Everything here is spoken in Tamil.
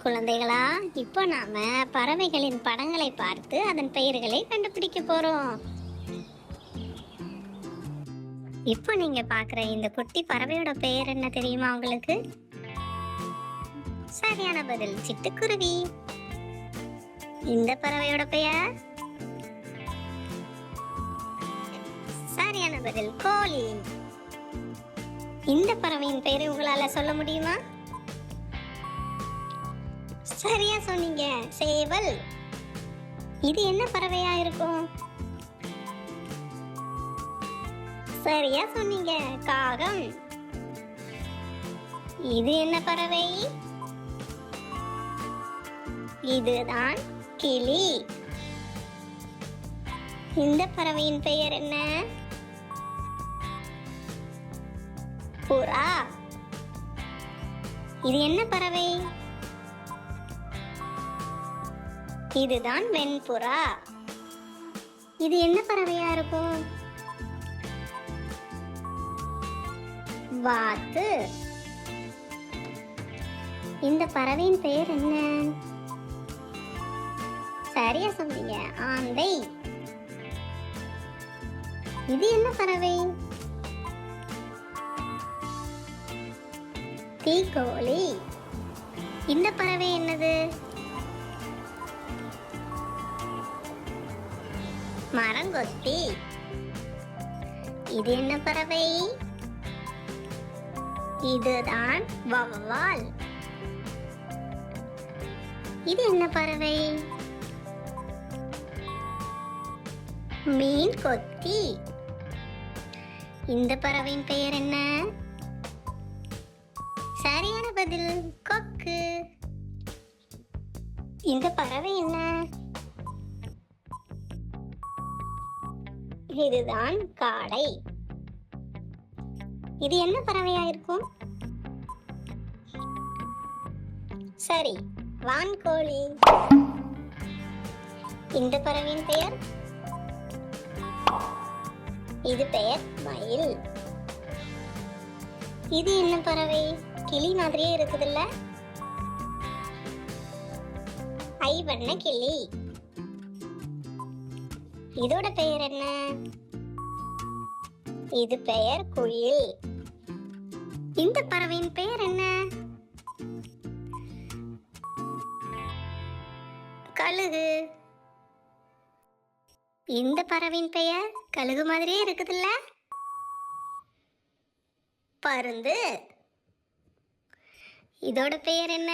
குழந்தைகளா, இப்போ நாம பறவைகளின் படங்களை பார்த்து அதன் பெயர்களை கண்டுபிடிக்க போறோம். இப்போ நீங்க பார்க்குற இந்த குட்டி பறவையோட பெயர் என்ன தெரியுமா உங்களுக்கு? சரியான பதில் சிட்டுக்குருவி. இந்த பறவையோட பெயர்? சரியான பதில் கோழி. இந்த பறவையின் பெயரை உங்களால சொல்ல முடியுமா? சரியா சொன்னீங்க, சேவல். இது என்ன பறவையா இருக்கும்? சரியா சொன்னீங்க, காகம். இது என்ன பறவை? இதுதான் கிளி. இந்த பறவையின் பெயர் என்ன? புறா. இது என்ன பறவை? இதுதான் வெண்புறா. இது என்ன பறவையா இருக்கும்? வாத்து. இந்த பறவையின் பெயர் என்ன? சரியா சொன்னீங்க, ஆந்தை. இது என்ன பறவை? தீக்கோழி. இந்த பறவை என்னது? மரங்கொத்தி. இது என்ன பறவை? இதுதான் வௌவால். இது என்ன பறவை? மீன் கொத்தி. இந்த பறவையின் பெயர் என்ன? சரியான பதில் கொக்கு. இந்த பறவை என்ன? இதுதான் காடை. இது என்ன பறவையா இருக்கும்? சரி, வான்கோழி. இந்த பறவையின் பெயர்? இது பெயர் மயில். இது என்ன பறவை? கிளி மாதிரியே இருக்குதுல்ல? ஐவண்ண கிளி. இதோட பெயர் என்ன? இது பெயர் குயில். இந்த பறவையின் பெயர் என்ன? கழுகு. இந்த பறவையின் பெயர் கழுகு மாதிரியே இருக்குதுல்ல? பருந்து. இதோட பெயர் என்ன?